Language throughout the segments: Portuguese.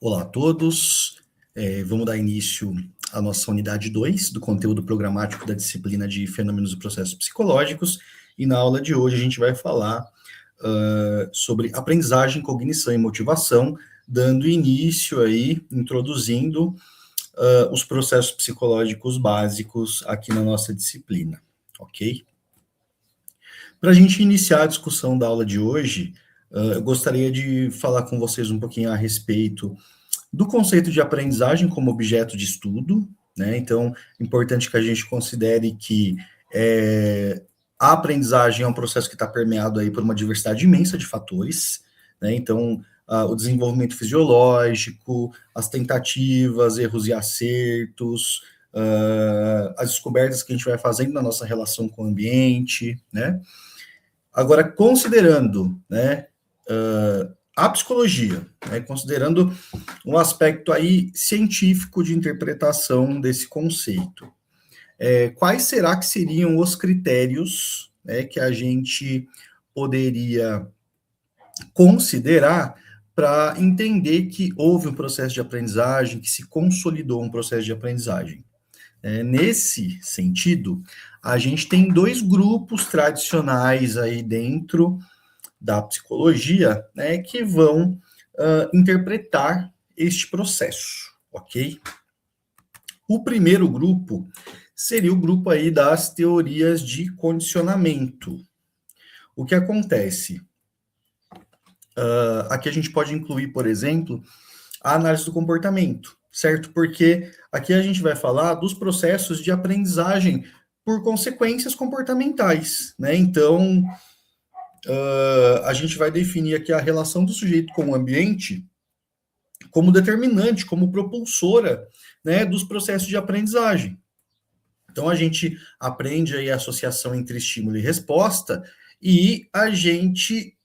Olá a todos, vamos dar início à nossa unidade 2 do conteúdo programático da disciplina de Fenômenos e Processos Psicológicos, e na aula de hoje a gente vai falar sobre aprendizagem, cognição e motivação, dando início aí, introduzindo os processos psicológicos básicos aqui na nossa disciplina, ok? Para a gente iniciar a discussão da aula de hoje, eu gostaria de falar com vocês um pouquinho a respeito do conceito de aprendizagem como objeto de estudo, né? Então, é importante que a gente considere que a aprendizagem é um processo que está permeado aí por uma diversidade imensa de fatores, né? Então, o desenvolvimento fisiológico, as tentativas, erros e acertos, as descobertas que a gente vai fazendo na nossa relação com o ambiente, né? Agora, considerando, né, a psicologia, né, considerando um aspecto aí científico de interpretação desse conceito, quais será que seriam os critérios, né, que a gente poderia considerar para entender que houve um processo de aprendizagem, que se consolidou um processo de aprendizagem? Nesse sentido, a gente tem dois grupos tradicionais aí dentro da psicologia, né, que vão interpretar este processo, ok? O primeiro grupo seria o grupo aí das teorias de condicionamento. O que acontece? Aqui a gente pode incluir, por exemplo, a análise do comportamento, certo? Porque aqui a gente vai falar dos processos de aprendizagem por consequências comportamentais, né? Então, a gente vai definir aqui a relação do sujeito com o ambiente como determinante, como propulsora, né, dos processos de aprendizagem. Então, a gente aprende aí a associação entre estímulo e resposta, e a gente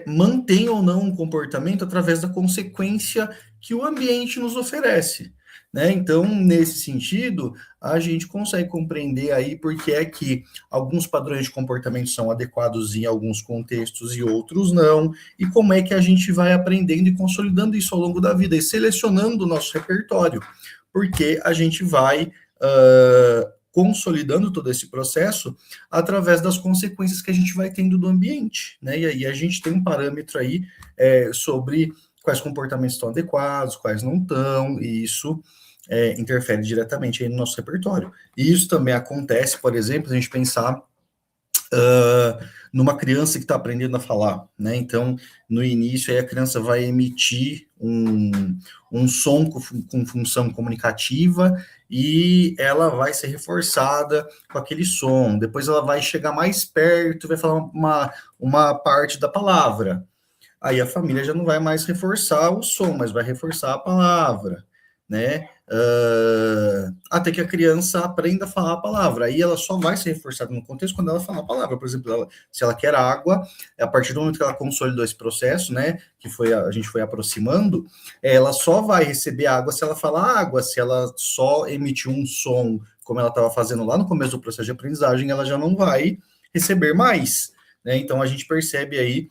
mantém ou não um comportamento através da consequência que o ambiente nos oferece, né? Então, nesse sentido, a gente consegue compreender aí por que é que alguns padrões de comportamento são adequados em alguns contextos e outros não, e como é que a gente vai aprendendo e consolidando isso ao longo da vida e selecionando o nosso repertório, porque a gente vai consolidando todo esse processo através das consequências que a gente vai tendo do ambiente, né? E aí a gente tem um parâmetro aí sobre quais comportamentos estão adequados, quais não estão, e isso interfere diretamente aí no nosso repertório. E isso também acontece, por exemplo, a gente pensar numa criança que está aprendendo a falar, né? Então, no início, aí a criança vai emitir um som com função comunicativa e ela vai ser reforçada com aquele som. Depois ela vai chegar mais perto, vai falar uma parte da palavra. Aí a família já não vai mais reforçar o som, mas vai reforçar a palavra, né? Até que a criança aprenda a falar a palavra. Aí ela só vai ser reforçada no contexto quando ela falar a palavra. Por exemplo, se ela quer água, a partir do momento que ela consolidou esse processo, né? Que a gente foi aproximando, ela só vai receber água se ela falar água. Se ela só emitir um som, como ela estava fazendo lá no começo do processo de aprendizagem, ela já não vai receber mais, né? Então a gente percebe aí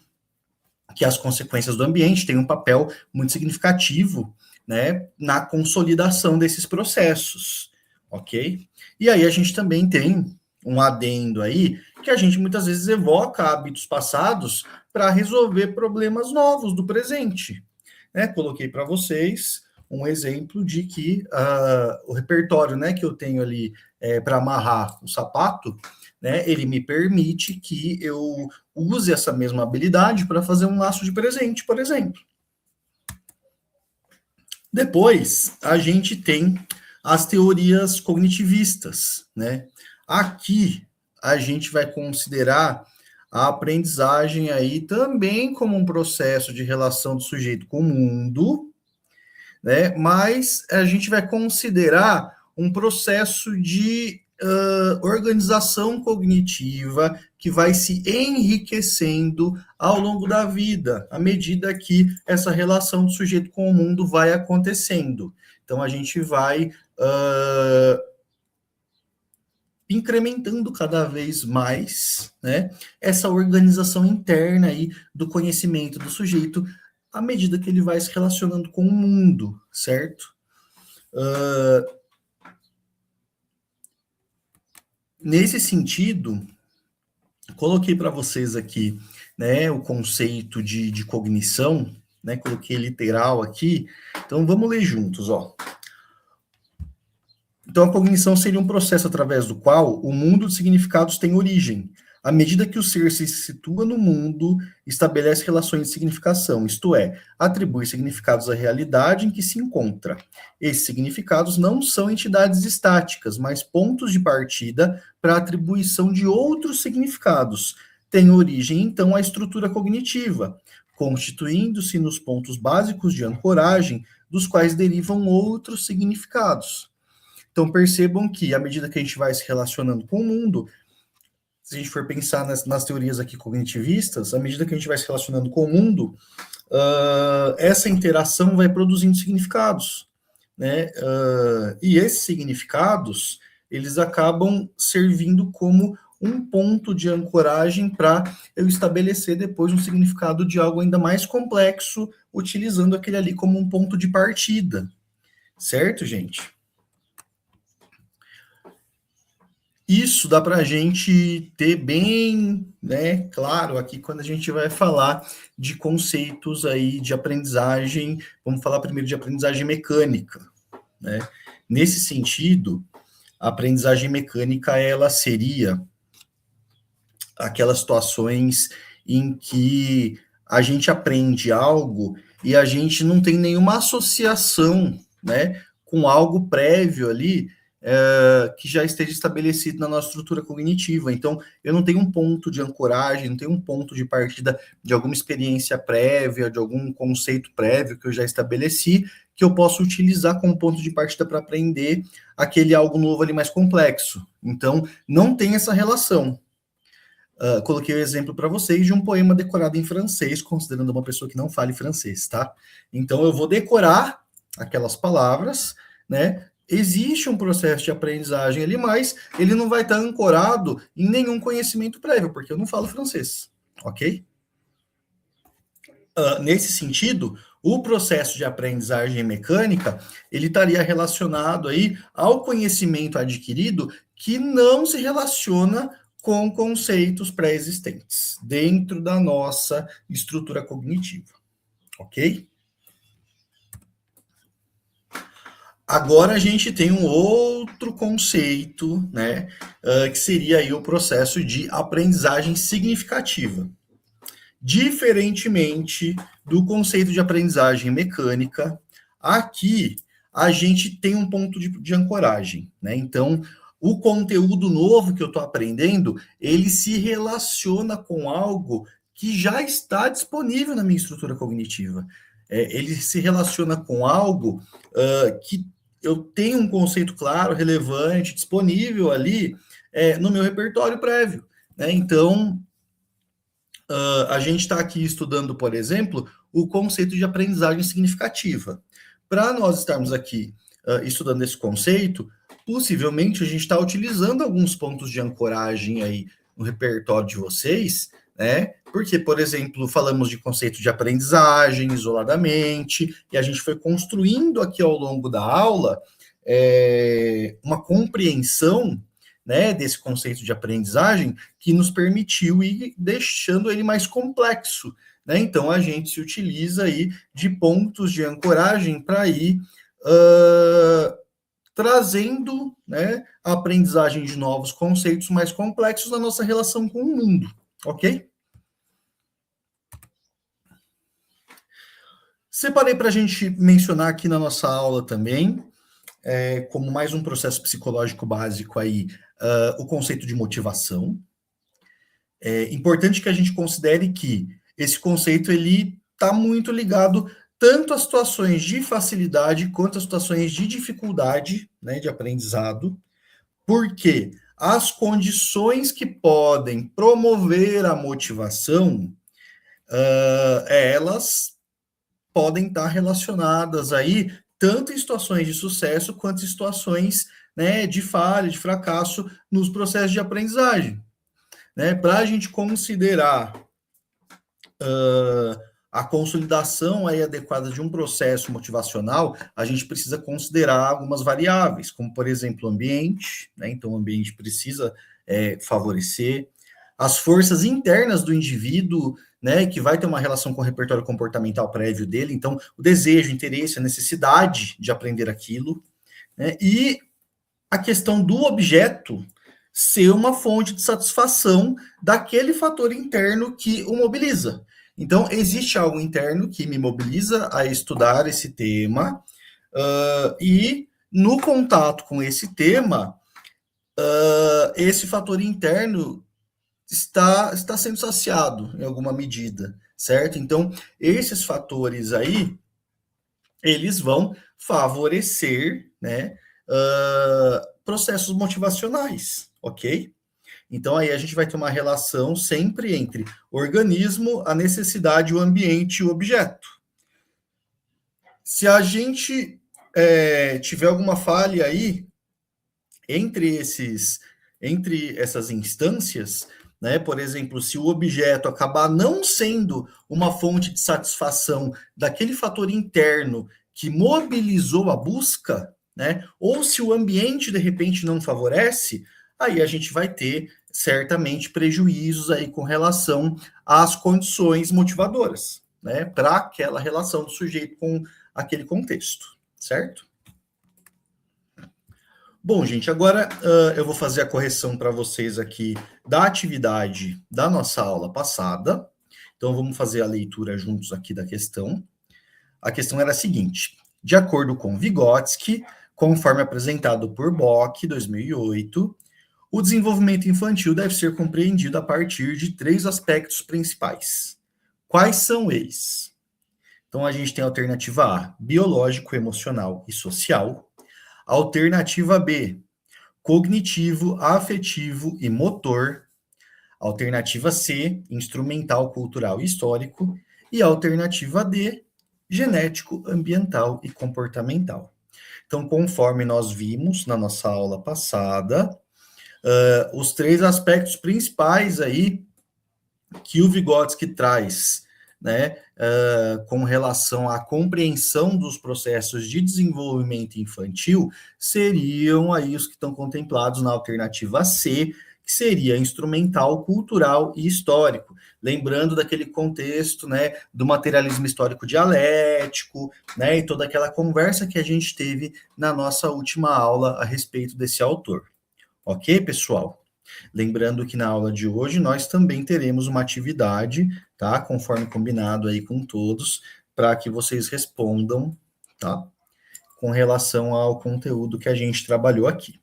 que as consequências do ambiente têm um papel muito significativo, né, na consolidação desses processos, ok? E aí a gente também tem um adendo aí, que a gente muitas vezes evoca hábitos passados para resolver problemas novos do presente, né? Coloquei para vocês um exemplo de que o repertório, né, que eu tenho ali para amarrar o sapato, né, ele me permite que eu use essa mesma habilidade para fazer um laço de presente, por exemplo. Depois, a gente tem as teorias cognitivistas, né? Aqui, a gente vai considerar a aprendizagem aí também como um processo de relação do sujeito com o mundo, né? Mas a gente vai considerar um processo de organização cognitiva que vai se enriquecendo ao longo da vida, à medida que essa relação do sujeito com o mundo vai acontecendo. Então, a gente vai incrementando cada vez mais, né, essa organização interna aí do conhecimento do sujeito à medida que ele vai se relacionando com o mundo, certo? Nesse sentido, coloquei para vocês aqui, né, o conceito de cognição, né, coloquei literal aqui, então vamos ler juntos, ó. Então, a cognição seria um processo através do qual o mundo de significados tem origem. À medida que o ser se situa no mundo, estabelece relações de significação, isto é, atribui significados à realidade em que se encontra. Esses significados não são entidades estáticas, mas pontos de partida para a atribuição de outros significados. Tem origem, então, a estrutura cognitiva, constituindo-se nos pontos básicos de ancoragem, dos quais derivam outros significados. Então, percebam que, à medida que a gente vai se relacionando com o mundo, se a gente for pensar nas teorias aqui cognitivistas, à medida que a gente vai se relacionando com o mundo, essa interação vai produzindo significados, né? E esses significados, eles acabam servindo como um ponto de ancoragem para eu estabelecer depois um significado de algo ainda mais complexo, utilizando aquele ali como um ponto de partida. Certo, gente? Isso dá para a gente ter bem, né, claro, aqui quando a gente vai falar de conceitos aí de aprendizagem, vamos falar primeiro de aprendizagem mecânica, né? Nesse sentido, a aprendizagem mecânica, ela seria aquelas situações em que a gente aprende algo e a gente não tem nenhuma associação, né, com algo prévio ali, que já esteja estabelecido na nossa estrutura cognitiva. Então, eu não tenho um ponto de ancoragem, não tenho um ponto de partida de alguma experiência prévia, de algum conceito prévio que eu já estabeleci, que eu posso utilizar como ponto de partida para aprender aquele algo novo ali mais complexo. Então, não tem essa relação. Coloquei o exemplo para vocês de um poema decorado em francês, considerando uma pessoa que não fale francês, tá? Então, eu vou decorar aquelas palavras, né? Existe um processo de aprendizagem ali, mas ele não vai estar ancorado em nenhum conhecimento prévio, porque eu não falo francês, ok? Nesse sentido, o processo de aprendizagem mecânica, ele estaria relacionado aí ao conhecimento adquirido que não se relaciona com conceitos pré-existentes dentro da nossa estrutura cognitiva, ok? Agora a gente tem um outro conceito, né, que seria aí o processo de aprendizagem significativa. Diferentemente do conceito de aprendizagem mecânica, aqui a gente tem um ponto de ancoragem, né? Então, o conteúdo novo que eu estou aprendendo, ele se relaciona com algo que já está disponível na minha estrutura cognitiva. Ele se relaciona com algo que eu tenho um conceito claro, relevante, disponível ali no meu repertório prévio, né? Então, a gente está aqui estudando, por exemplo, o conceito de aprendizagem significativa. Para nós estarmos aqui estudando esse conceito, possivelmente a gente está utilizando alguns pontos de ancoragem aí no repertório de vocês, né? Porque, por exemplo, falamos de conceito de aprendizagem isoladamente, e a gente foi construindo aqui ao longo da aula uma compreensão, né, desse conceito de aprendizagem que nos permitiu ir deixando ele mais complexo, né? Então a gente se utiliza aí de pontos de ancoragem para ir trazendo, né, a aprendizagem de novos conceitos mais complexos na nossa relação com o mundo, ok? Separei para a gente mencionar aqui na nossa aula também, como mais um processo psicológico básico aí, o conceito de motivação. É importante que a gente considere que esse conceito ele está muito ligado tanto a situações de facilidade quanto a situações de dificuldade, né, de aprendizado, porque as condições que podem promover a motivação, elas podem estar relacionadas aí tanto em situações de sucesso quanto em situações, né, de falha, de fracasso nos processos de aprendizagem, né? Para a gente considerar a consolidação aí adequada de um processo motivacional, a gente precisa considerar algumas variáveis, como, por exemplo, o ambiente, né? Então, o ambiente precisa favorecer as forças internas do indivíduo, né, que vai ter uma relação com o repertório comportamental prévio dele, então, o desejo, o interesse, a necessidade de aprender aquilo, né, e a questão do objeto ser uma fonte de satisfação daquele fator interno que o mobiliza. Então, existe algo interno que me mobiliza a estudar esse tema, e no contato com esse tema, esse fator interno está sendo saciado em alguma medida, certo? Então, esses fatores aí, eles vão favorecer, né, processos motivacionais, ok? Então, aí a gente vai ter uma relação sempre entre o organismo, a necessidade, o ambiente e o objeto. Se a gente tiver alguma falha aí entre essas instâncias, né? Por exemplo, se o objeto acabar não sendo uma fonte de satisfação daquele fator interno que mobilizou a busca, né? Ou se o ambiente de repente não favorece, aí a gente vai ter certamente prejuízos aí com relação às condições motivadoras, né? Para aquela relação do sujeito com aquele contexto, certo? Bom, gente, agora eu vou fazer a correção para vocês aqui da atividade da nossa aula passada. Então, vamos fazer a leitura juntos aqui da questão. A questão era a seguinte: de acordo com Vygotsky, conforme apresentado por Bock, 2008, o desenvolvimento infantil deve ser compreendido a partir de 3 aspectos principais. Quais são eles? Então, a gente tem a alternativa A, biológico, emocional e social. Alternativa B, cognitivo, afetivo e motor. Alternativa C, instrumental, cultural e histórico. E alternativa D, genético, ambiental e comportamental. Então, conforme nós vimos na nossa aula passada, os 3 aspectos principais aí que o Vygotsky traz, né, com relação à compreensão dos processos de desenvolvimento infantil, seriam aí os que estão contemplados na alternativa C, que seria instrumental, cultural e histórico. Lembrando daquele contexto, né, do materialismo histórico dialético, né, e toda aquela conversa que a gente teve na nossa última aula a respeito desse autor. Ok, pessoal? Lembrando que na aula de hoje nós também teremos uma atividade, tá? Conforme combinado aí com todos, para que vocês respondam, tá? Com relação ao conteúdo que a gente trabalhou aqui.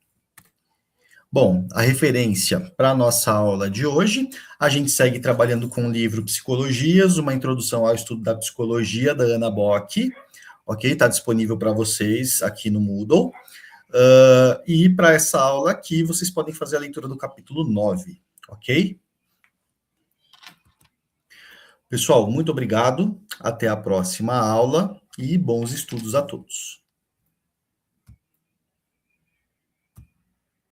Bom, a referência para a nossa aula de hoje, a gente segue trabalhando com o livro Psicologias, uma introdução ao estudo da psicologia, da Ana Bock, ok? Está disponível para vocês aqui no Moodle. E para essa aula aqui, vocês podem fazer a leitura do capítulo 9, ok? Pessoal, muito obrigado, até a próxima aula e bons estudos a todos.